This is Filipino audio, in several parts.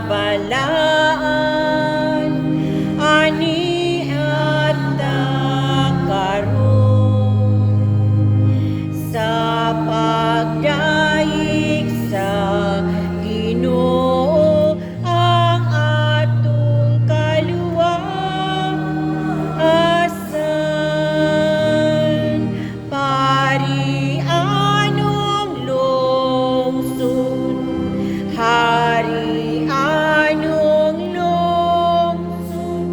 balaan ani at karon sa pagdaig sa Ginoo ang atong kaluwasan. Pari anong lungsod, hari anong lungsod,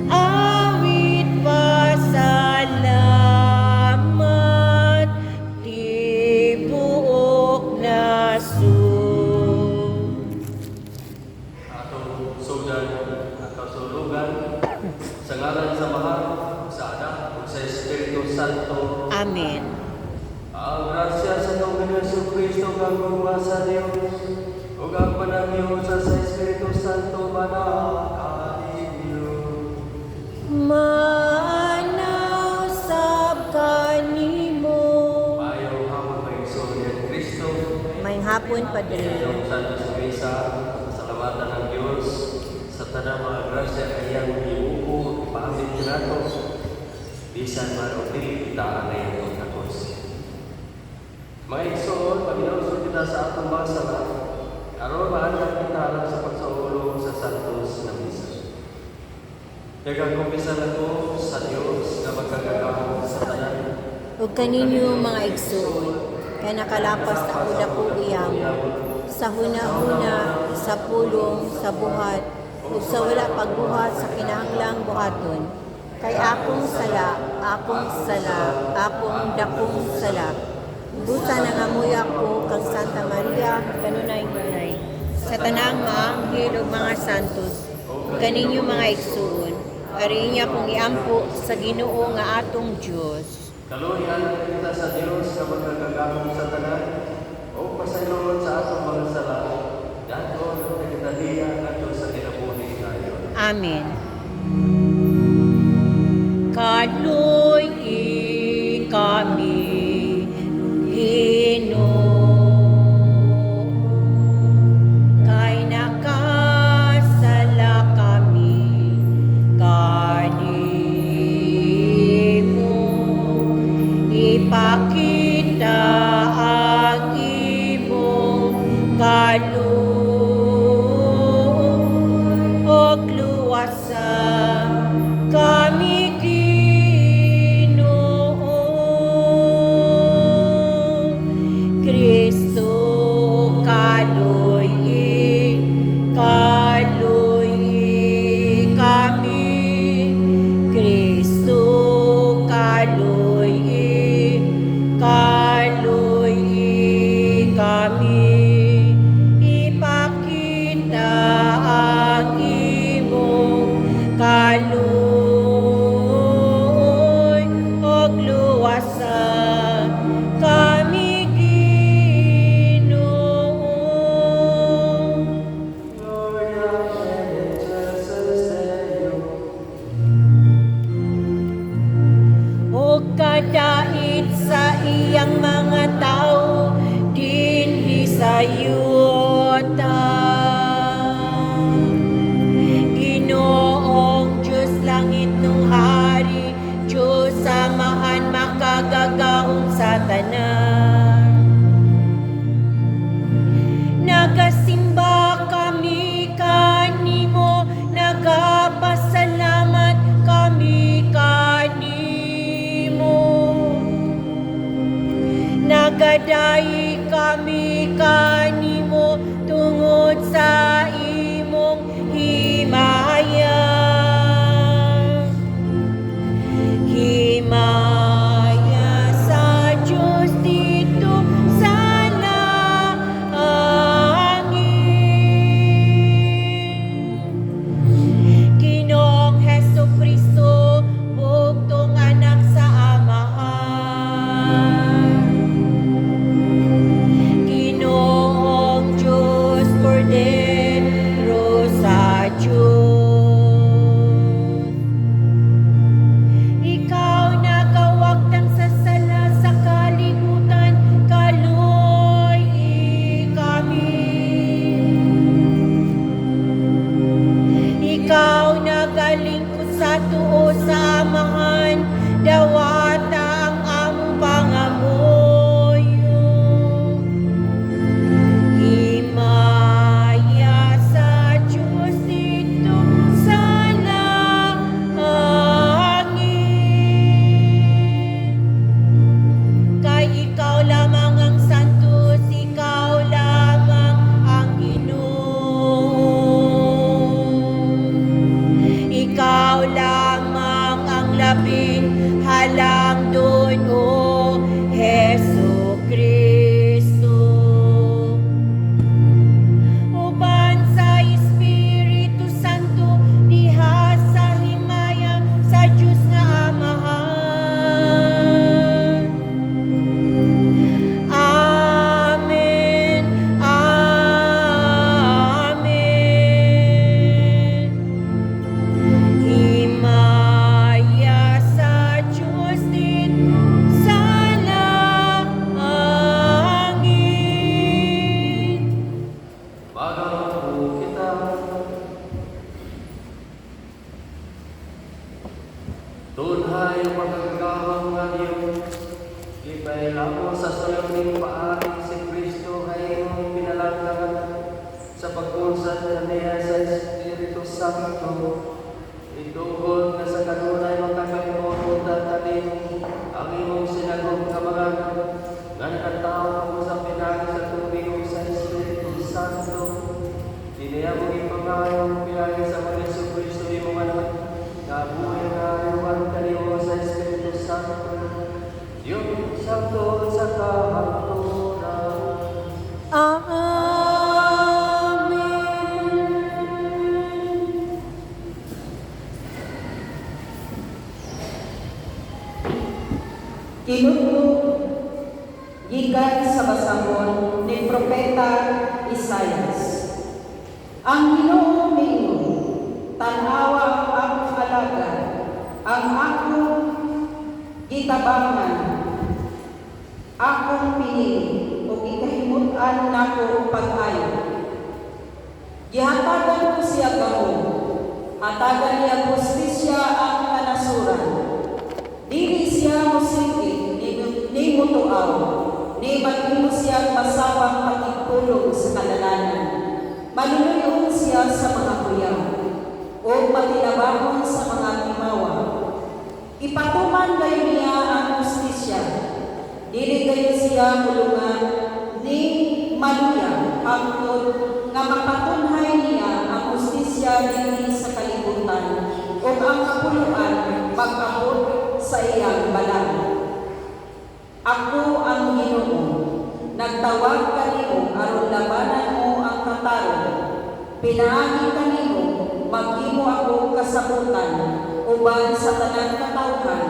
awit pasalamat, tibuok nasud. Atong sudan at kasulugan sa ngalan sa Mahal, sa Anak, ug sa Espiritu Santo. Amen. Ang grasya sa Panginoon Jesucristo kang gumawa sa Dios ug ang panaghiusa sa Espiritu Santo manakainyo. Manaw sab kanimo. Ayaw hamon may Sonya Cristo. Mayng hapon, Padre. Inyong Santo sa Misa, salamatan ng Diyos sa tanang mga grasya kayang iupo, ipamit nato. Bisan man o dili itaan na iyong takos. Mga igsoon, paginausap kita sa atong mga sala, aron maanap kita lang sa pagsaulong sa Santos na Misa. Nagkakumpisa na ko sa Diyos na magkagagawang sa tanan. Ug kaninyo mga igsoon, kay nakalapas ako dako iyang sa huna-huna, sa pulong, sa buhat, ug sa wala pagbuhat sa kinahanglang buhaton. Kay akong sala, akong dakong sala. Buta na ngamuy ako kang Santa Maria, kanunay-nunay, sa tanang mga anghel ug mga santos, kaninyo mga igsoon, ari niya kong iampo sa Ginoo nga atong Dios. Kaluhian kita sa Diyos na magkagagawang sa tanan o pasayloon sa atong mga sala, daton na kita diya ato sa kinabuhi ngayon. Amen. Kaluy kami, Ginoo, kay nakasala kami kanimo. Ipakita ang imong kaluoy ug luwasan kami Ginoo. Kristo kaluy kami. Kristo kaluy kami. Ipakita ang imong kaluoy ug luwasan kami Ginoo. Gloria in excelsis Deo. O kadait sa iyang mga tao dinhi sa yuta. Ginoong Diyos langit nung hari, Diyos samahan makagagahong sa tanan. Nagasimba kami kanimo, nagapasalamat kami kanimo. Nagadayi kami kanimo tungod sa imong himaya. Himaya sa Diyos dito sa langit. Ginoong Hesukristo, bugtong anak sa Amahan. iyong pagkakawang nga Diyos. Ipailapo sa sulaming paari si Kristo ay iyong pinalanggan sa pagkunsad niya sa Espiritu Santo. Itugod na sa kanunay magkakalimutan tanin ang iyong sinagog na mga nga nakatao mo sa pinagi sa tubig sa Espiritu Santo. Dinaya mo ipangayong pinagi sa mga Yesu Kristo ni mga anak. Kabuhay na iwan kaniyo sa Espiritu Santo. Diyos Santo sa kahaptunan. Kinudlo gikan sa basahon ni Propeta Isaias. Ang Ginoo mingon, tanawa ang alaga, ang akong gitabangan, akong pinili, o gikahimut-an nako pag-ayo. Gihatagan ko siya gahom, hatagan niya justisya ang kanasuran. Dili siya musingkit, ni mutuaw, ni maghimo siya masabang pagtulong sa kadalanan. Maluloyon siya sa mga kuya, o matinabahon sa mga timawa. Ipatuman kayo niya ang justisya, dili kayo siya mulungan, ni maluya, hangtod nga mapatunhay niya ang justisya dili sa kalibutan, o ang kapuluan pag-abot sa iyang balang. Ako ang Ginoo, nagtawag kanimo aron labanan mo ang katarong. Pinaagi kanimo, maghimo ako kasabutan, uban sa tanang katawhan,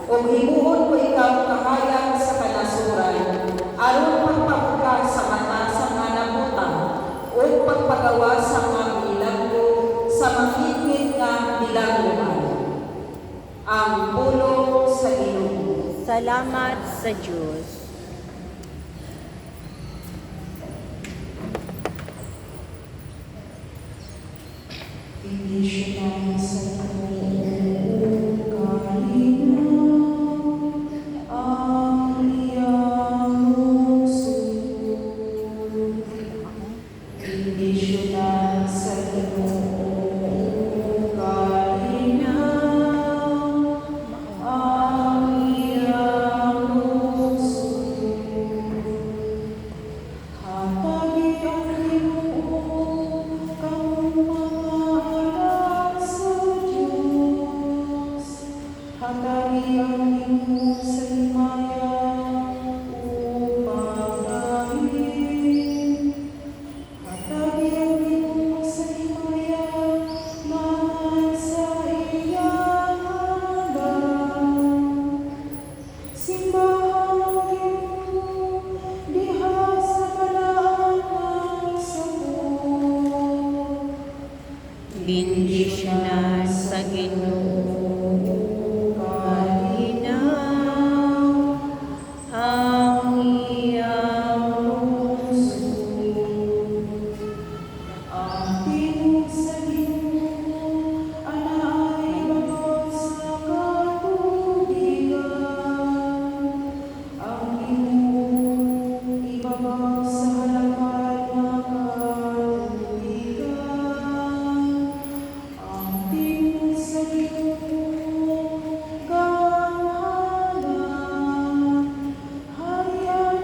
o himuon ko ikaw kahayag sa kanasuran, aron pagpabuka sa mata sa mga nabuta, o pagpagawa sa mga milagro sa makikit nga milagroan. Ang pulong sa Ginoo. Salamat sa Diyos. Bendisyon sa Ginoo, kalinaw, ang iyang lungsod. Bendisyon sa Ginoo, kalinaw, ang iyang lungsod. Hatagi ang Ginoo, kang mga sa Diyos. Hatagi ang Ginoo sa himaya, upang dahil. Hatagi ang Ginoo sa himaya, man sa iyang handang. Simbahang ang Ginoo, diha sa balaan ng sabon. Bendisyon sa Ginoo, kalinaw, ang iyang lungsod. Ang tingog sa Ginoo, anay bago sa katubigan. Ang Ginoo, ibabaw sa halaman ng katubigan. Ang tingog sa Ginoo, ganghanan. Harian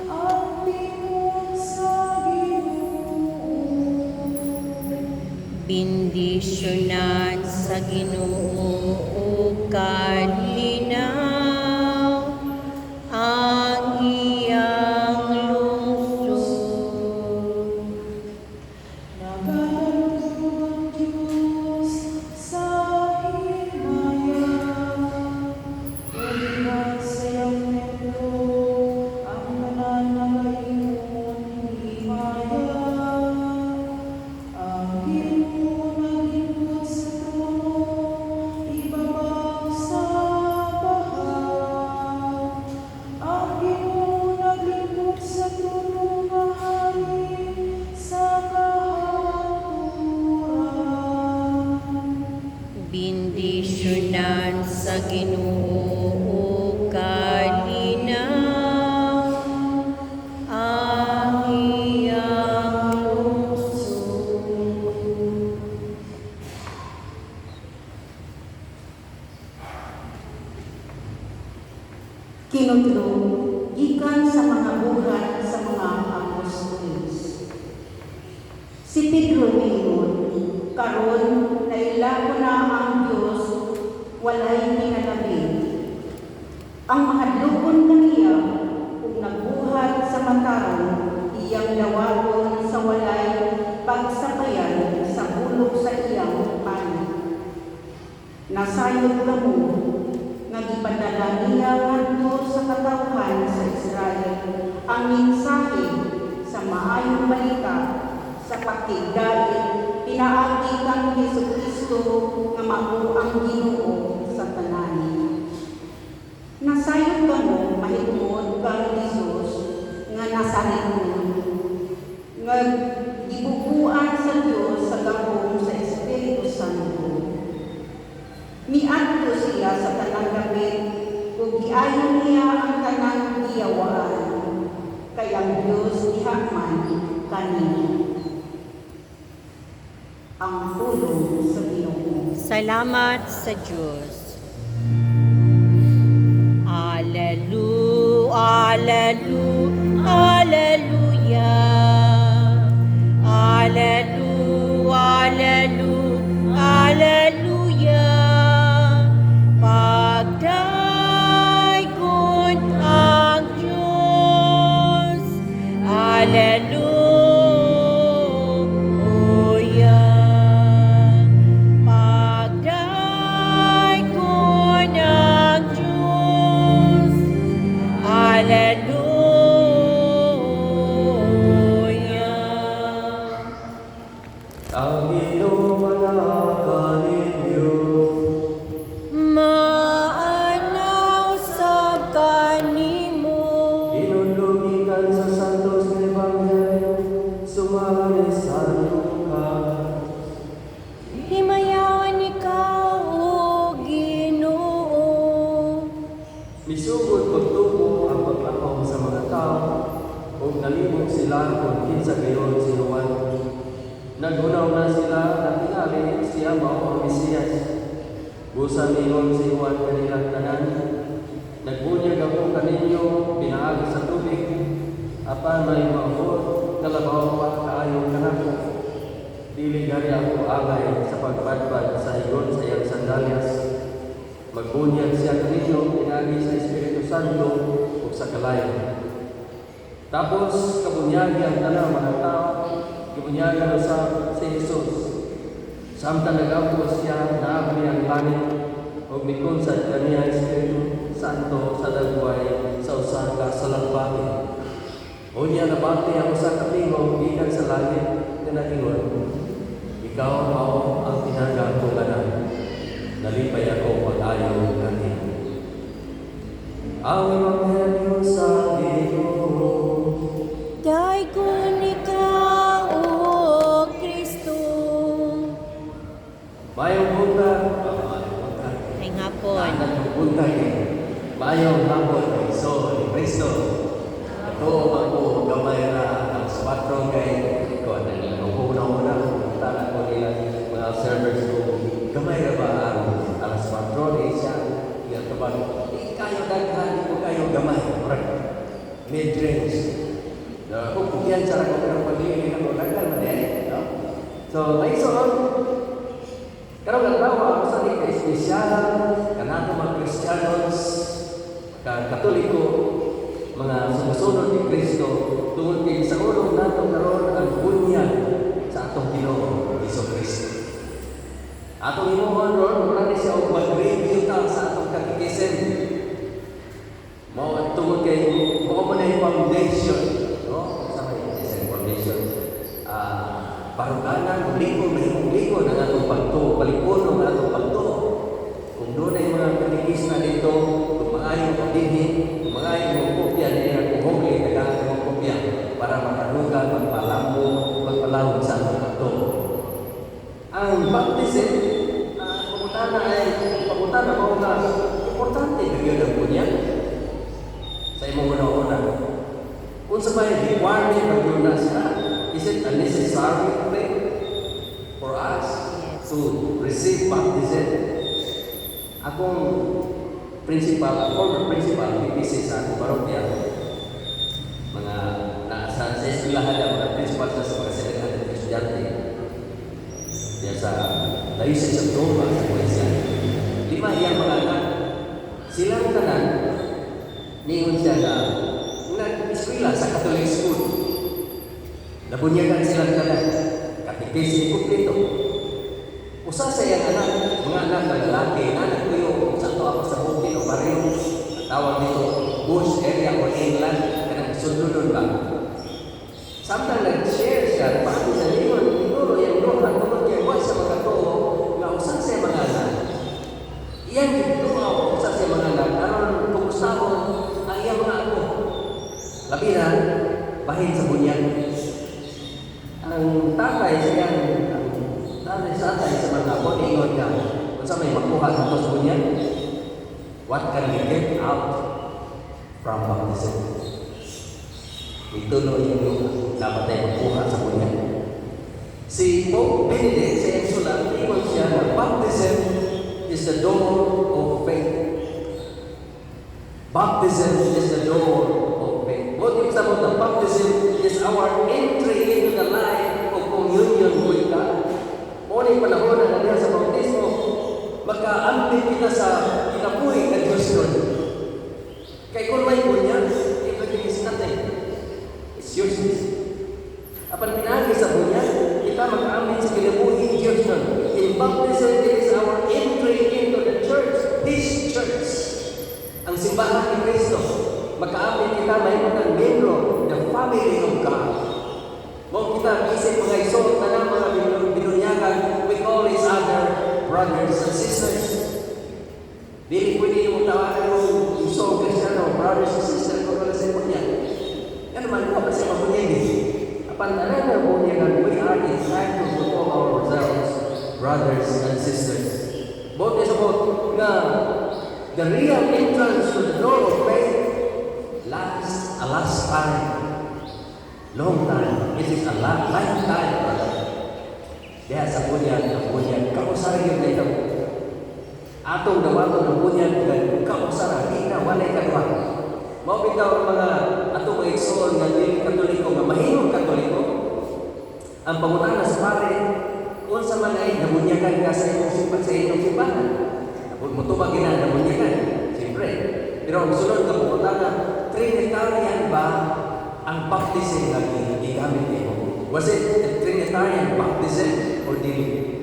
ang tingog sa Ginoo. Bendisyon sa Ginoo, kalinaw, ang iyang lungsod. Nagalantog ang Diyos sa himaya, ulihan sa iyang templo, ang tanan na iyong himaya. Ang Ginoo naglingkod sa trono, ibabaw sa sa Ginoo kanina ang iyang lungsod. Kinutlo, gikan sa mga buhat sa mga apostoles. Si Pedro mingon, karon nailako na ang Dios, walay pinalabi. Ang mga lubon kaniya, kung nagbuhat sa mataron, iyang dawagon sa walay pagsabayan sa bulog sa iyang panig. Nasayod kamo, nga gipadala niya ngadto sa katawhan sa Israel ang mensahe sa maayong balita sa pakigdait pinaagi kang Jesucristo nga mao ang Ginoo sa tanan. Nasayod kamo mahitungod kang Jesus nga Nazareno nga gibubuan sa Dios sa gahom sa Espiritu Santo. Miadto siya sa tanang gabi ug giayon niya ang tanang giyawaan kay ang Dios ihakman kaniya. Ang tulong sa Ginoo. Salamat sa Diyos. Alelu, alelu, aleluya. Alelu, alelu, aleluya. Pagdaikon ang Diyos. Aleluya. Pagdaikon ang Diyos. Aleluya. Ang Ginoo manakanin niyo. Maanaw sa kanimo. Inundugikan sa Santos na Ebanghelyo, sumali sa Lucas. Himayawan ikaw, O Ginoo. Misugod pagtubo ang paglakaw sa mga tao, ug nalimong sila kung kinsa gayon si Juan. Naghunaw na sila na tingali siya mao ang Mesiyas. Busa mingon si Juan kanilang tanan, nagbunyag ako kaninyo, pinaagi sa tubig, apan may maabot, kalabaw pa kaayong kanako. Dili gani ako agay sa pagbadbad sa higon sa iyang sandalyas. Magbunyag siya kaninyo, pinaagi sa Espiritu Santo o sa kalayo. Tapos, kabunyagi ang tanang mga tao, gibunyagan sa si Jesus. Samtang nag-ampos siya, naabli ang langit, o mikunsad kaniya Espiritu Santo sa dagway sa usa ka salampati. O niya nabati ang usa ka tingog gikan sa langit nga nagingon, ikaw mao ang tinaga kong anak, nalipay ako pag-ayo kaniya. Ang Ebanghelyo sa Ginoo. Daikon ikaw, O Kristo. Mayong buntag, Ay hapon. buntag mayong hapon kay Sol ni Cristo. Ito ako gamay na ang spatron kay ko na una tala ko nila mga servers ko gamay ra ba ang spatron siya iya tabag kayo daghan ko kayo gamay correct mid range na kung yan sa ko pero pagili na ko daghan man no so may son karon ang sa ni espesyal kanato mga Kristiyanos Katoliko mga sumusunod ni Kristo tungod kay sa ulong nato karon ang bunyag sa atong Ginoo Jesucristo. Atong himuon ron mura ni siya og mag-review ta sa atong katekism. Mao tungod kay mao man ay foundation, no? Sa may foundation. Baruganan ligo ang atong pagtuo, palikuno ang atong pagtuo. Kung doon ay mga katekista dito, kung maayo ang dinhi, kung maayo ang kopya niya, kung huli, naghahanap ang kopya para makalugan, magpalawag sa atong pagtuo. Ang baptism, pagutana mo na sa may requirement ng Jonas na, is it a necessary thing for us to receive baptism? Akong former principal, PPC sa akong parokya, mga nasa sa eskwelahan ng mga principal sa mga selehan ng estudyante, diya sa Diocese of Roma sa Puesya. 5 iyang mga anak. Silang tanan, niyon siya na nag-eskwela sa Catholic school. Nabunyagan silang tanan. Katikisi kumpleto. Usa sa iyang anak, mga anak na lalaki, anak ko yung sa ako sa bukid o barrio, tawag dito, bush area o England, kanang sundulon ba? Samtang nag-share siya, paano sa liyon, siguro yung doha, tungkol kaya sa mga tao, na usa sa mga anak, iyan gitumaw usa sa mga anak, aron kumustaho ang iyang mga ako. Labi na, bahin sa bunyan. Ang tatay siya, sa mga ako, ingon ka, kung sa may makuha dito sa bunyan, what can we get out from baptism? Ito no yung dapat tayo makuha sa bunyan. Si Pope Benedict sa iyang sulat, ingon siya na baptism is the door of faith. Baptism is the door of faith. What is about the baptism is our entry into the life of communion with God. Muna yung panahon na nandiyan sa bautismo, magkaambit kita sa kinabuhi ng Diyos nun. Kaya kung may bunya, everything is nothing. It's useless. Apan pinagi sa bunya, kita magkaambit sa kinabuhi ng Diyos nun. In baptism, it is our entry into the church, His church. Ang simbahan ni Cristo, magkaambit kita may mga membro, the family of God. Kung kita isip mga isot na ng mga binunyagan, we call each other brothers and sisters. Dili pwede yung tawanan yung isot Kristiyano, brothers and sisters, kung wala sa ipunya. Yan naman ko kasi mabunyagin. Apan tanan na bunyagan, we are entitled to call ourselves brothers and sisters. Both is about na the real entrance to the door of faith lasts a last time. Long time. It is a lifetime, brother. Diya sa bunyan, kausara yun na ito. Atong dawato ng bunyan, kausara, kita, walay kadwa. Mabitaw ang mga atong mga igsoon ng dili katoliko, nga mahimong katoliko. Ang pangutana sa pare, kung sa man ay nabunyagan ka sa inyong simbahan. Mutubag gina, nabunyagan. Siyempre. Pero ang sunod na pangutana, Trinitarian ba ang baptism na gigamit niyo? Was it a Trinitarian baptism or dili?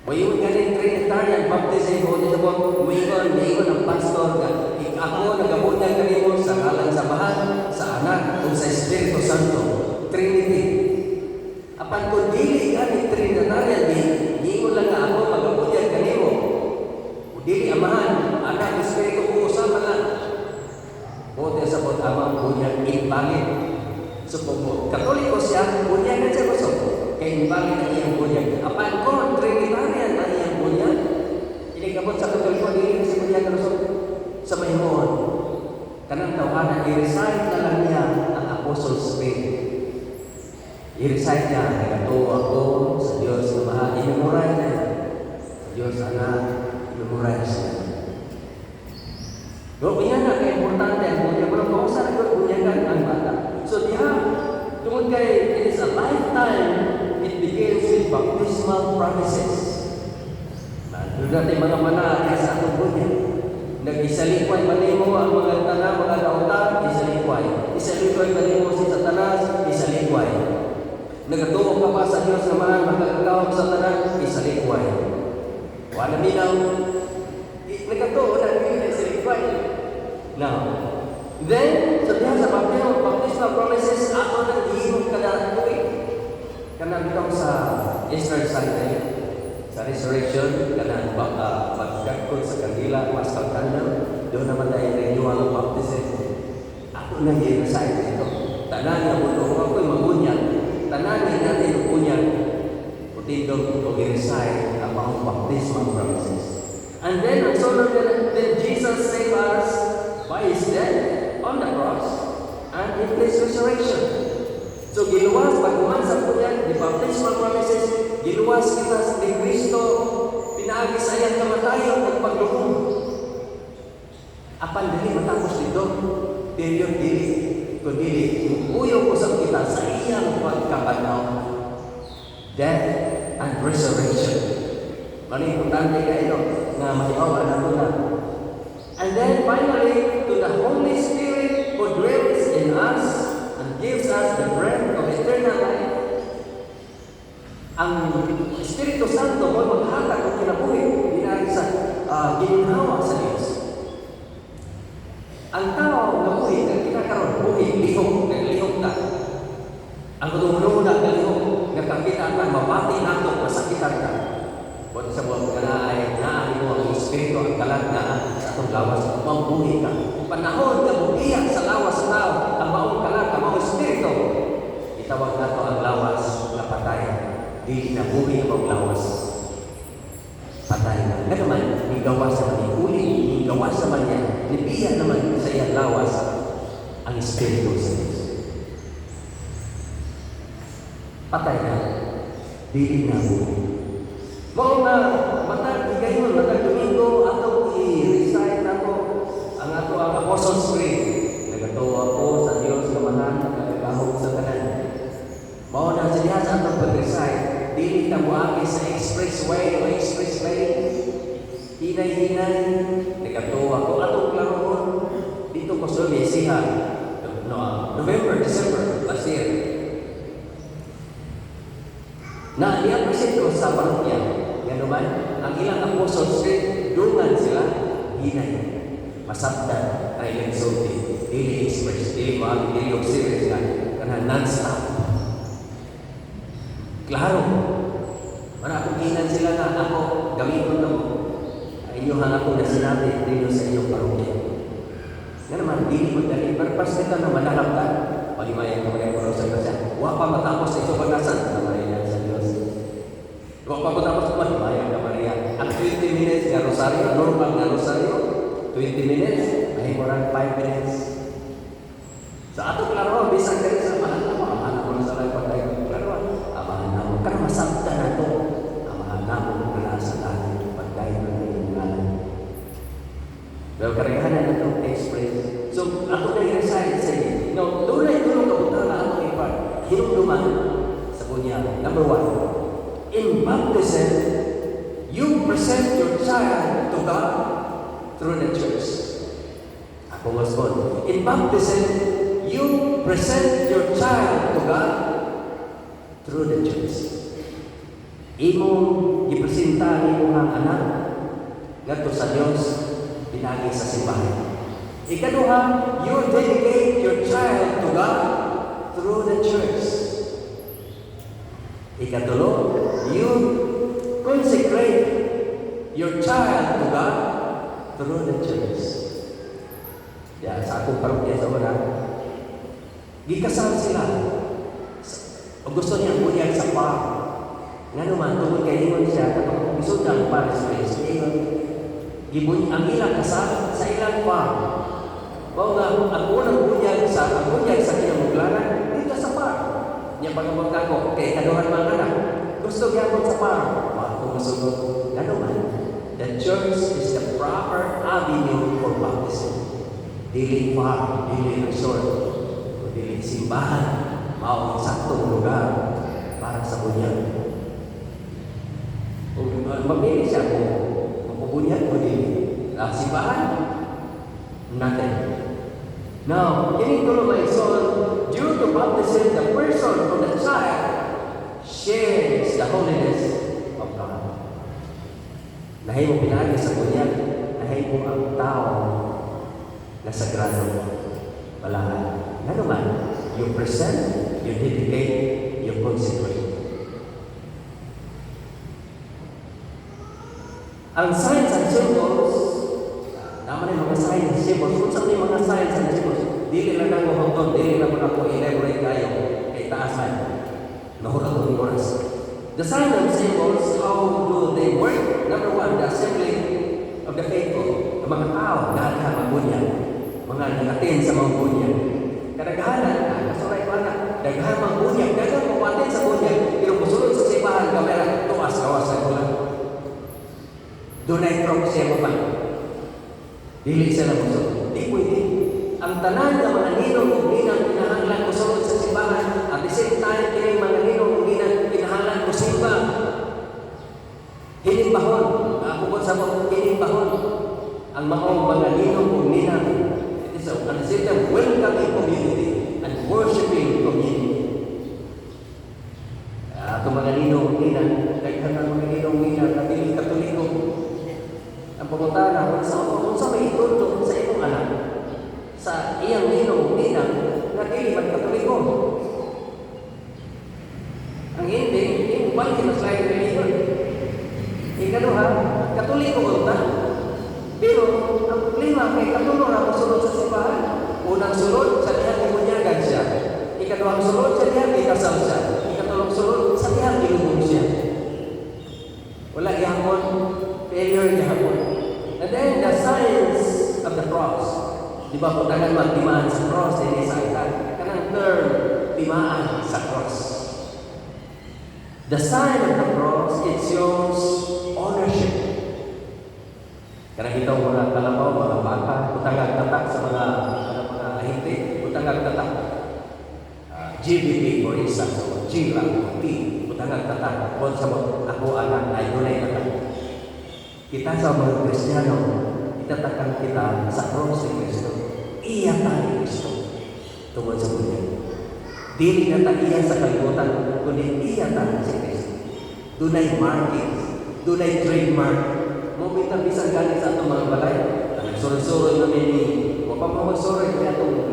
Wayon galing Trinitarian baptism o dito po, umigon ang pastor na ako nagabunyag kanimo sa ngalan sa Bahan, sa Anak, o sa Espiritu Santo. Trinity. Apan kung dili gamit Trinitarian, hiingon lang na ako magabunyag kanimo. O dili Amahan, Anak, Espiritu, uusama lang. Bote sa pot amang bunyag imbangin. So kung Katoliko siya, bunyagan siya gusto. Kaya imbangin ang iyang bunyag. Apan ko, Trinitarian ang iyang bunyag. Hindi kabot sa Katoliko, hindi kasi bunyag gusto. Sa mahimon, kanang tawanan, i-recite na lang niya ang Apostles' Faith. I-recite niya, nagatuwa ako sa Diyos na mahal. I-memorize niya. Sa Diyos Anak, i-memorize niya. Pero na importante ang bunya. Pero kung saan bunyagan ang bata. So diha, tungkol kay it is a lifetime, it begins with baptismal promises. Doon natin mga manakaya sa atong bunya. Nag-isalikway manimo ang mga tanang, mga dautan, isalikway. Isalikway manimo si Satanas, isalikway. Nagatuo ka pa sa Diyos naman, magkakawag sa tanang, isalikway. Wala minaw, nagatuo na isalikway. Now, then, sabihan sa baptismal promises, ako nang ihimog ka na tuwing. Kanang bitong sa Easter Sunday, sa resurrection, kanang pagdagkot sa kandila, Paschal Candle, doon naman tayo renewal of baptism. Ako nang i-recite ito. Tanan niya mo doon, ako'y magunyag. Tanan niya natin magunyag. Putindog o i-recite ang mga baptismal promises. And then, ang sunod then Jesus saved us by His death on the cross, and He placed baptismal promises, giluwas kita sa ni Kristo, pinaagi sa iyang kamatayon at paglubong. Apan dili matapos dito, period dili, kundi uyo ko sa kita sa iyang pagkabanaw, death and resurrection. Mali importante kayo nga mahiawan na muna. And then finally, to the Holy Spirit who dwells in us and gives us the breath of eternal life. Ang Espiritu Santo mo maghatag ng kinabuhi dinari sa ginhawa sa Diyos. Ang tao na buhi, na kinakaroon, buhi, lihok, naglihok na. Ang kutulong na naglihok, nakakita ka, mabati na ito, masakitan ka. Kung sa buwan ka na ay naanin mo ang Espiritu, ang kalag na sa itong lawas, mabuhi ka. Panahon na buhiyak sa lawas sa tao, ang maong kalag, ang maong Espiritu, itawag na ito ang lawas na patay. Di na buhi ang lawas. Patay na. Nga naman, may gawas naman, may uli, may gawas naman yan. Nibiyan naman sa iyang lawas ang Espiritu sa Diyos. Patay na. Di na buhi. Mao nga, matag gayon, matag Domingo, ato i-recite ako ang ato ang Apostles' Creed. Nagatuwa ako sa Diyos kamahan, nagkagahog sa kanan. Mao na siya sa atong pag-recite, dili ta moagi sa expressway o express lane. Hinay-hinay, nagatuwa ko atong klaron dito ko sa Mesiha, November, December last year. Na i-appreciate ko sa parokya. Yan naman, ang ilang apostles dungan sila, hinay. Masabdan, ay nagsulti. Dili express, dili maagi, dili observance nga. Kana non-stop. Klaro. Para akong hinan sila na ako, gamiton na mo. Inyuhan ako na sinabi dito sa inyong parokya. Nga naman, dili mo dali. Pagpas nito na manalap ka. Palimayan ka mga parang sa kasi. Huwag pa matapos sa isang pagkasan. Namariyan sa Diyos. Huwag pa matapos pa. Palimayan ka Maria. Ang 20 minutes na rosaryo, normal na rosaryo, 20 minutes, ay morang 5 minutes. Sa ato klaro, bisang kayo sa mahal na mo. Amahan na mo na sa lang patay. Klaro, amahan na mo. Kaya masabta na ito. Amahan na mo na sa lang patay na yung ngalan. Pero karihanan na itong express. So, ato na i-recite sa inyo. No, tunay kabuta na ato ipag. Hinumduman sa kunya. Number 1, in baptism, you present your child to God through the church. Ako mas bon. In baptism, you present your child to God through the church. Imong ipresenta nimo ang anak ngadto sa Dios pinagi sa simbahan. Ikaduha, you dedicate your child to God through the church. Ikatulo, you consecrate your child to God through the church. Ya, sa akong parokya sa una, gikasal sila. O gusto niya bunyag sa farm. Nga naman, tungkol kay Ingon siya, kapag gusto niya para sa Ingon, ang ilang kasal sa ilang farm. O nga, ang unang bunyag sa kinamuglaran, dito sa farm. Niya pagkabot ako, kay kaduhan mga anak, gusto niya sa farm. Kung masugot, nga naman, the church is the proper avenue for baptism. Dili farm, dili resort, dili simbahan, mao saktong lugar para sa bunyag. Kung mamili siya kung bunyag o dili, simbahan, nothing. Now, kini tulo may son, due to baptism, the person or the child shares the holiness of God. Nahimo pinagi sa bunyag, nahimo ang tao na sagrado. Wala. Nga naman, you present, you dedicate, you consecrate. Ang signs and symbols, naman yung mga signs and symbols, kung saan yung mga signs and symbols, dili lang ako hangtod, dili lang ako elaborate kayo, kay taasan. Nahurag ko yung oras. The signs and symbols, how do they work? Number 1, the assembly of the faithful. Ang mga tao, dahil ka mabunyag, mga nakatin sa mga bunyag. Kadaghanan, kasulay ko na, daghan mang bunyag, daghan mawatin sa bunyag, pero musulod sa simbahan, kamera, tuwas, kawasan ko lang. Doon ay proxy mo pa. Dili sila musulod. Di pwede. Ang tanan ng mga ninong kung ginang kinahanglan musulod sa simbahan, at the same time, kini mga ninong kung ginang kinahanglan musimba. Hinimbahon, ako po sa mga hinimbahon, ang maong mga ninong kung ginang. It is at the same time, welcoming community and worshiping community. Itong mga ninong kung ginang, daghan ng mga ninong kung ginang, nabiling Katoliko. Ang pangutana, kung sa may ituto sa imong anak, sa iyang ninong ninang na dili man Katoliko. Ang hindi, yung balik na sa lain religion. Ikaduha, Katoliko unta. Pero ang problema kay Katoliko na musulod sa simbahan. Unang sulod, sa dihan imunyagan siya. Ikaduhang sulod, sa dihan ikasal siya. Ikatulong sulod, sa dihan ilubong siya. Wala gihapon, failure gihapon. And then the signs of the cross. Di ba kung tagal magtimaan sa cross, hindi sa ikan. Kanang term, timaan sa cross. The sign of the cross, it shows ownership. Karena kita mga kalabaw, mga baka, utangag tatak sa mga ahinte, utangag tatak. GBP for instance, o G lang, P, utangag tatak. Kung sa ako anak, ay dunay tatak. Kita sa mga Kristiyano, itatakan kita sa cross ni Kristo. Iya tayo Kristo. Tungkol sa buhay. Dili na tayo sa kalimutan, kundi iya tayo si Kristo. Dunay markings, dunay trademark. Mumita bisan galing sa itong mga balay. Nagsurod-surod namin ni, huwag pa magsurod kaya itong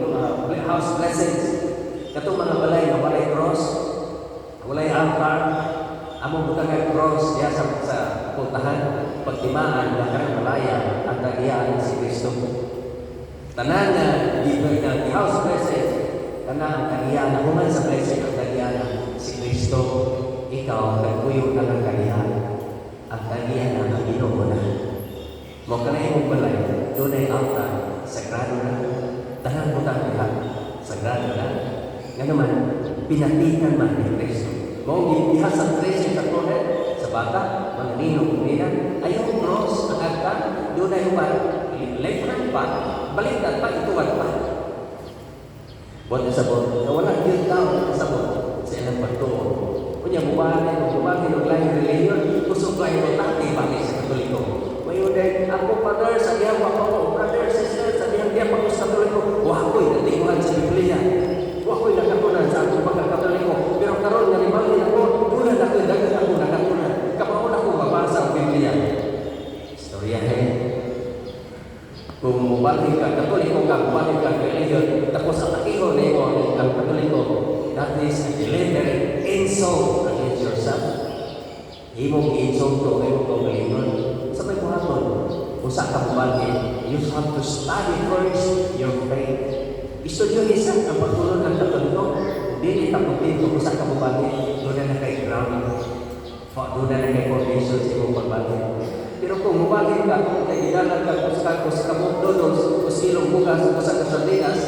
house blessings. Katong mga balay na walay cross, walay altar, among butang cross, diya sa puntahan, pagtimaan na karang malaya at nagyaan si Kristo. Tanan na di house blessed, tanan ang nagyaan na human sa blessing ang nagyaan si Kristo. Ikaw, nagkuyo na ng nagyaan at nagyaan na ang Ginoo na. Mo kanay mong balay, doon ay altar, sagrado na. Tanan butang lahat, sagrado na. Nga naman, pinatikan man ni Kristo. Mong gihas sa blessing sa forehead, sa bata, mga ninong kumina, ayaw cross ang agka, doon ay upan, left hand pa, baliktad pa, ituwad pa. Buwan sa buwan, wala yun daw sa buwan, sa ilang pagtuon. Kunya buwahan, ng lain religion, kusog lain mo tati, balik sa Katoliko. Ngayon din, ako father, sa iyang papa brother, sister, sa iyang diya pag sa Katoliko, wakoy natinguhan sa Biblia. Wakoy nakatunan sa akong pagkakatoliko. Pero karon nga limangin ako, tunan ako, dagat ako nakatunan. Kapaon ako mabasa ang Biblia. Istoryahin. Kung mubalik ka, katoliko ka, mubalik ka, religion, tapos ang takiho na imo, ang katoliko, that is a deliberate insult against yourself. Imong insult to, imong kaugalingon. Sa may buhaton, usa ka mubalik, you have to study first your faith. Istudyo isa ang pagtulong ng Katoliko, dili taputin kung usa ka mubalik, doon na kay ground, doon na kay foundation sa imong pagbalik. Pero kung mubalik ka, kay gidalan ka sa kamot donos, o silong bukas, o sa kasardinas,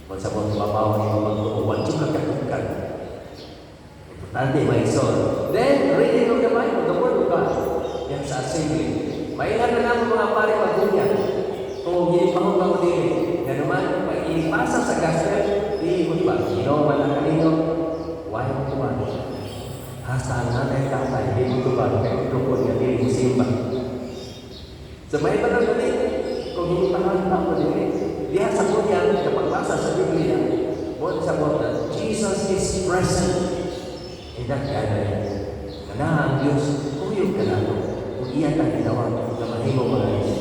kung sa mga mabaw ni mag-uwan, juga katukan. Importante may son. Then, reading of the Bible, the Word of God, yan sa assembly. Mailan na naman mga pare pag-unya, kung hinipahong ka mo dili. Yan naman, pag inipasa sa gospel, di mo ba? Ginawa na kanino, why mo tuwan? Hasta ang nanay tatay, di mo tuwan, kaya itukod nga dili mo simba. Sa may iba na dili, kung hinipahong ka mo dili, diya sa kunyan, kapag basa sa Biblia, buwan sa buwan, Jesus is present in that gathering. Kana ang Diyos, kuyog ka na kung iyan ang ginawa na mahimo mga Diyos.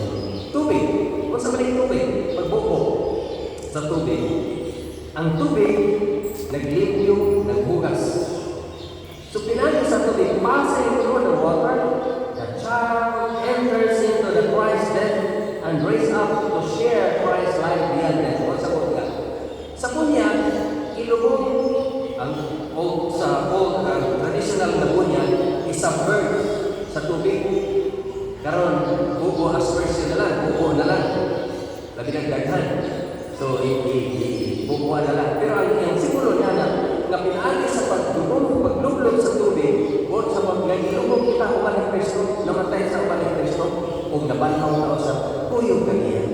Tubig. Kung sa maling tubig, pagbuko sa tubig, ang tubig naglimpyo, nagbugas. So pinali sa tubig, passing through the water, the child enters into the Christ's death and raised up to share Christ's life beyond death. Kung sa bunya. Sa bunya, ilubong ang old traditional na bunya, isubmerge sa tubig. Karon bubo aspersion na lang, bubo na lang. Labi ng daghan. So, kumuha na lang. Pero ang iyang simulo niya na pinaagi sa paglublog sa tubig, o sa pagganilubog kita uban ni Kristo, namatay sa uban ni Kristo, o nabanhaw na sa tuyong kaniya.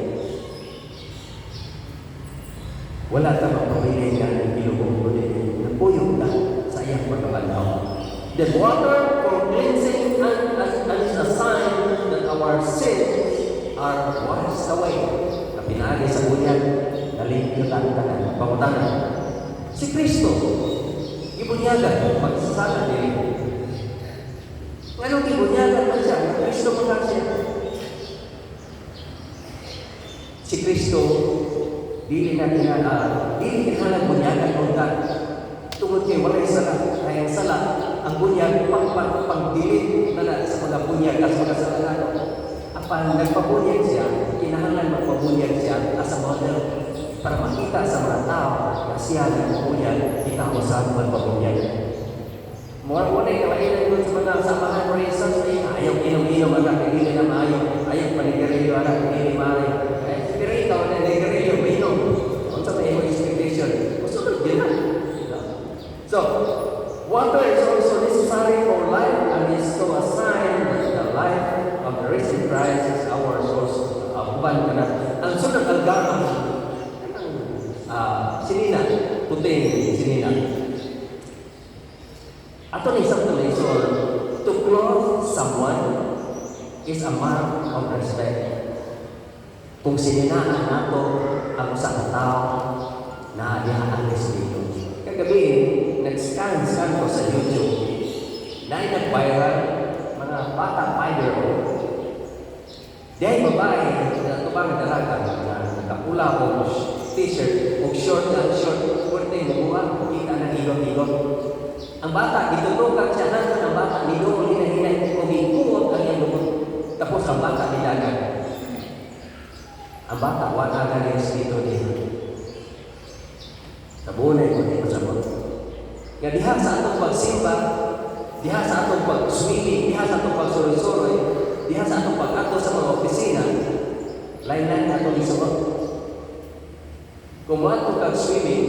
Wala ka magpapilay nga ng ilubog ko din. Nagpuyong na sa iyang pagkabanhaw. The water for cleansing and is a sign that our sins are washed away. Na pinaagi sa bunyan, nalimutan ka na, pangutanan. Si Kristo, ibunyagan, magsasala din. Anong ibunyagan man siya? Kristo mo lang siya. Si Kristo, dili kinahanglan bunyagan o ta. Tungod kay walay sala, kaya ang sala, ang bunyag, pagdilit na sa mga bunyag, sa mga salangan. Apan nagpabunyag siya, kinahanglan magpabunyag siya as a model para makita sa mga tao na siya nagpabunyag, kita mo saan magpabunyag. Mula kalainan doon sa mga samahan mo rin sa ayaw inom-inom agad, hindi na maayaw, ayaw panigarilyo agad, hindi maayaw. Pero ikaw na nigarilyo, may inom. Kung sa may expectation, gusto din na. So, water is also necessary for life and is so a sign that the life of the risen Christ is our source. Uban ka na. Ang sunod ang gamang, sinina, puting sinina. Ato ni isang tulisor, to clothe someone is a mark of respect. Kung sininaan nato ang usa ka tao na dihaan dito. Kagabi, nag-scan ko sa YouTube. Dahil nag-viral, mga bata 5-year-old. Dahil babae, na tubang dalaga, na nakapula o t-shirt, o short, kurte mo buha, kita ng ilong-ilong. Ang bata, itutukan siya natin ang bata, nilungon, hinahinay, kumikuot ang iyang lubot. Tapos ang bata nilagan. Ang bata, wala na rin dito niya. Sabunay ko din masabot. Nga diha sa atong pagsimba, diha sa atong pag-swimming, diha sa atong pagsuroy-suroy, diha sa atong pag-ato sa mga opisina, lain-lain atong isuot. Kung ato kag-swimming,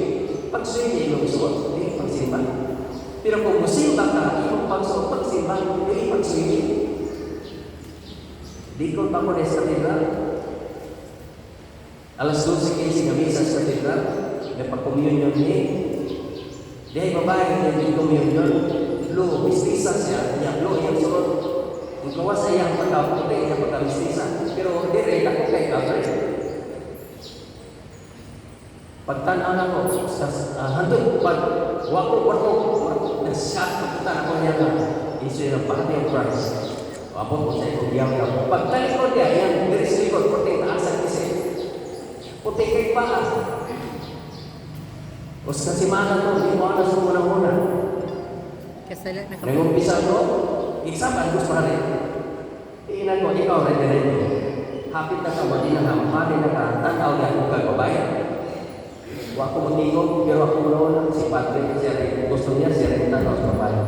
pag-swimming yung isuot, hindi pagsimba. Pero kung musimba ka, yung pagsuot, pagsimba, hindi pag-swimming. Di ko pa ko na sa katedral. Alas 12:15 na misa sa katedral, nagpa-communion ni. Dahil babae na communion, blue, mistisa siya, niya blue yung suot. Kung kawa sa iyang pagkaputi, iyang pagkamistisa. Pero dire, ako kay cover. Pagtanaw na ko, handog, wako, nag-shot, pagkita ako niya na, issue ng body of Christ. Wapon ko sa ikong diyaw ka. Pagtalik ko niya, yan, diris likod, puti, naasan kasi. Puti kay paa. O sa simana to, hindi mo na sa muna-muna. Kasalat na kapag. Nag-umpisa ko, isapan gusto pa rin. Iinan ko, ikaw rin. Hapit na ka, mali na ka, mali na ka, tanaw na kung kagbabayan. Wako mag-ikot, pero ako muna si Padre, siya rin, gusto niya, siya rin tanaw sa babayan.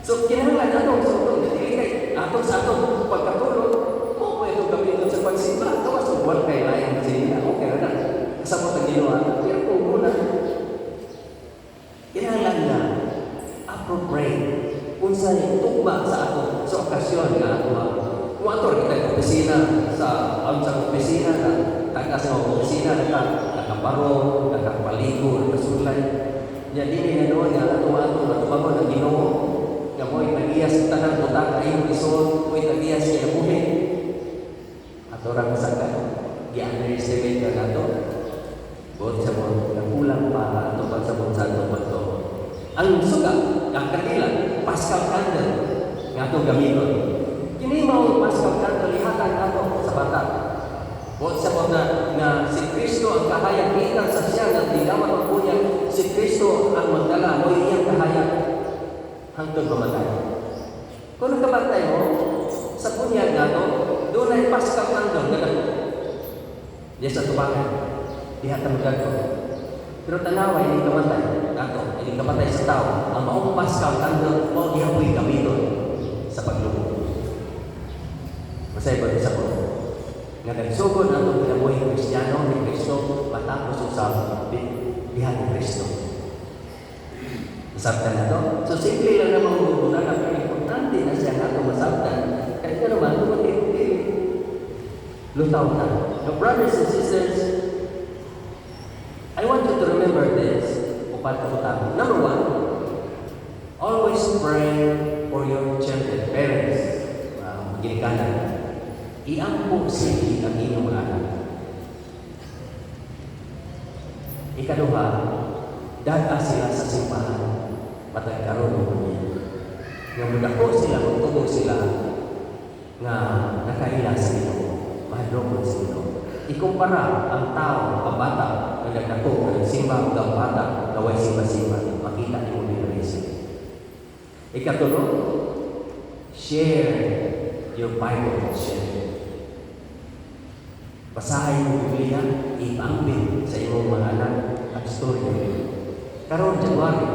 So, kinahanglan atong sa itong natilitay, atong sa atong pagkatulog, o itong gamitin sa pagsimba, kawas ang buwan kay layan sila, okay na. Kasama sa ginawa, pero kung muna, kinahanglan na appropriate kung sa tugma sa ato sa okasyon na ato. Kung ato rin kita opisina sa opisina na taga sa opisina nakaparo, nakapaligo, nakasulay. Yan din na doon nga ato natubago ng Ginoo nga mo'y nag-iyas tanang butak ayong isod, mo'y nag-iyas siya buhi. Ato rang sakat, i-underestimate ka na ito. Buot sa mo, nakulang pa ato pagsabot sa ato pagto. Ang suga, ang kanila, Paschal candle, nga itong gamiton. Kini mo Paschal candle, ihatan ato sa bata. Buot sa mo na si Kristo ang kahayag, ikan sa siya na dilawan ang bunyag, si Kristo ang magdala, mo iyang kahayag hangtod mamatay. Kung nagkabatay mo, sa bunyag na ito, doon ay Paschal candle, ganun. Diyan sa tubangan, ihatan ko. Pero tanawa, hindi kamatay. Ato, hindi kamatay sa tao. Ang maong Paschal candle, o ihapoy kami doon sa paglubog. Masaya ba sa po? nga nagsugod ang itong kinabuhi Kristiyano ni Kristo matapos usab bihan ni Kristo. Masabtan na to. So, simple lang naman muna na pero importante na siya nga itong masabtan. Kaya ka naman, tumatipili. Lutaw na. Now, brothers and sisters, I want you to remember this. Upat ka utang. Number one, always pray for your children, parents. Ginikanan. Iampo sila ang inyong anak. Ikaduha, daga sila sa simbahan. Matagkaroon mo niya. Nga mudako sila, magtubog sila nga nakaila sa Ginoo. Mahadlokon sa Ginoo. Ikumpara ang tao, ang bata, na nagdako, nagsimba ang bata, naway simba-simba, makita niyo ni Kristo. Ikatulo, share your Bible. Share. Basahin mo Biblia, ipambing sa iyong mga anak at storya. Karon January,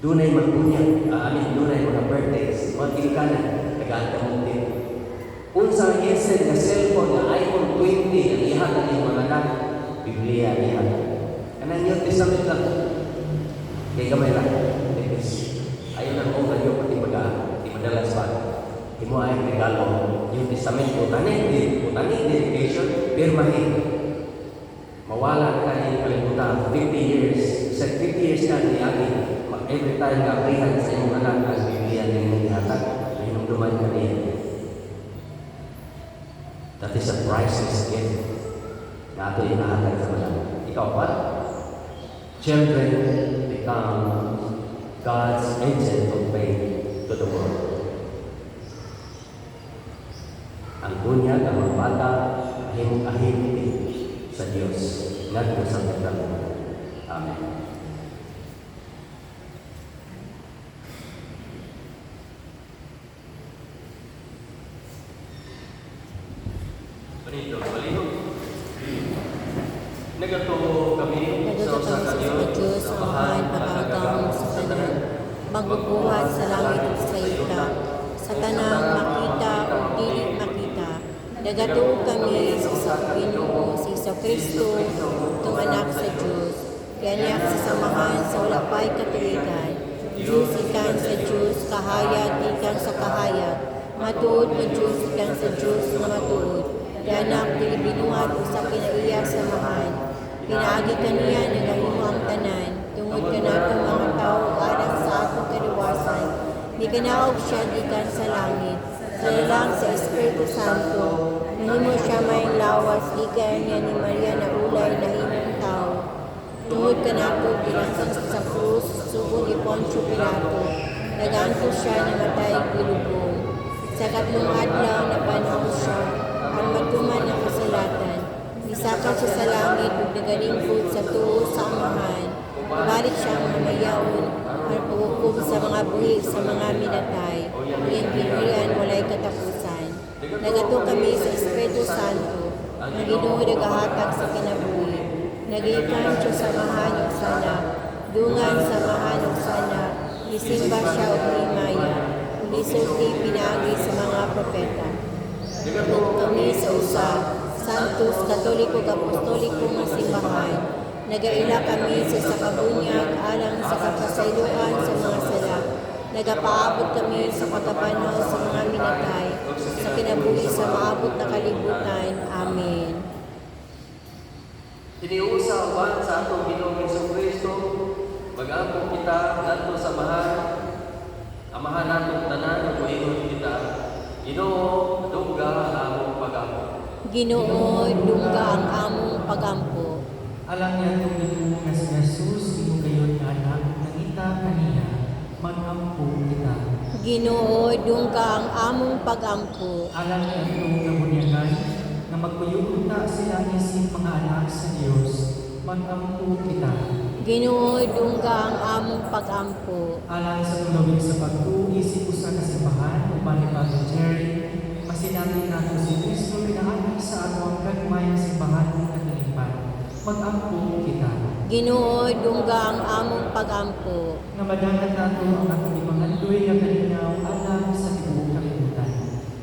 dunay magbunyag, dunay mga birthdays, mga ginikanan, nag-aantang din. Unsang instant na cellphone na iPhone 20 ang ihat ang iyong mga anak, Biblia ihat. Anong New Testament lang? Kaya gamay lang. Ayaw na kong ganyo pati di madalas pa. Imo ay regalo New Testament utanin dedication, pirmahin. Mawala na kanyang kalimutan 50 years. Sa 50 years na niyagi, every time na aprihan sa iyong anak ang Biblia na yung ihatag, na hinumduman ka niya. That is a priceless gift na ito inahatag sa mga. Ikaw pa? Children become God's agent of faith to the world. Ang bunyag, ang mga bata, ahim-ahim sa Diyos. Ngadto sa pagdalo. Amen. Panito, palihog. Nagato kami sa usa ka Diyos, sa amahan, pagkakataon sa tanan, magbubuhat sa langit at sa ita, sa tanang makita o dili makita. Nagatuo kami sa Ginoo, sa Iso Kristo, itong anak sa Diyos, kaniyak sa samahan sa walapay katuligan, Diyos ikan sa Diyos, kahayat ikan sa kahayat, matuod na Diyos ikan sa Diyos nga matuod, anak dili binuhat o sa kinaiya samahan. Pinaagi kaniya nagahimo ang tanan, tungod ka nato mga tao alang sa atong kaliwasan. Di kanaog siya dikan sa langit, kanilang sa Espiritu Santo, nahimo siya may lawas, di kaya niya ni Maria na ulay na himong tao. Tungod ka nato pinasang sa krus, sugo ni Poncio Pilato, naganto siya na matay gilubong. Sa katlong adlaw na panahon siya, ang matuman ng kasalatan, isakal siya sa langit ug nagalingkod sa tuo sa amahan. Balik siyang mamayaon, ang paghukom sa mga buhi sa mga minatay, iyang pinurian walay katapusan. Nagato kami sa Espiritu Santo, ang Ginoo nagahatag sa kinabuhi. Nagikan siya sa mahanok sana, dungan sa mahanok sana, isimba siya o himaya, ug isulti pinaagi sa mga propeta. Nagato kami sa usa, Santos, Katoliko, Apostoliko nga simbahan. Nagaila kami sa kabunyag alang sa kapasayloan sa mga sala. Nagapaabot kami sa pagkapanaw sa mga minatay, sa kinabuhi sa maabot na kalibutan. Amen. Iniusawan sa atong Ginoong Jesucristo, mag-ampong kita ngadto sa amahan natong tanan ug moingon kita. Ginoo, dungga among pag-ampo. Ginoo, dungga ang among pagampo. Alam niya itong Ginoo nga si Jesus, imo kayon nga anak, nangita kaniya, mag-ampo kita. Ginoo, dungga ang among pagampo. Alam niya itong kabunyagan, na magpuyuta sila isip mga anak sa Diyos, mag-ampo kita. Ginoo, dungga ang among pagampo. Alang sa tulawin sa pag-uisip usa ka simbahan, uban ni Padre Jerry, masinabi nato si Kristo pinaanak sa ato ang gagmayang simbahan ng katilipan. Mag-ampo kita. Ginoo, dungga ang among pagampo. Nga madangat nato ang atong ipangandoy nga kalinaw alang sa tibuok kalibutan.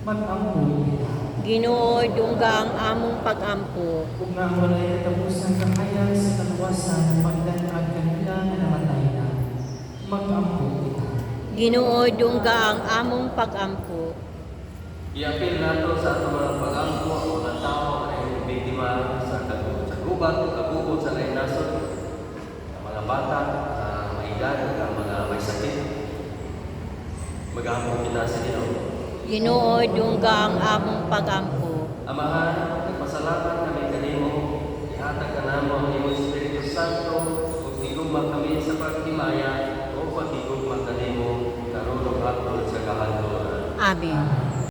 Mag-ampo kita. Ginoo dungga ang among pag-ampo. Kung nga walay katapusan kahayag sa kaluwasan, pagdanag kanila nga namatay na. Mag-ampo kita. Ginoo dungga ang among pag-ampo. Iapil nato sa ato mga pag-angko ang mga tao ay biktima sa kagubat o kagugot sa lain nasod, ang mga bata, may edad, ang mga may sakit. Mag-aampo kita sa Ginoo. Ginoo dungga ang among pag-ampo. Amahan, nagpasalamat kami kanimo, ihatag ka namo ang iyong Espiritu Santo, ug tigugma kami sa pagtimaya o pagtigugma kanimo karon ug hapon sa kahadlok. Amen.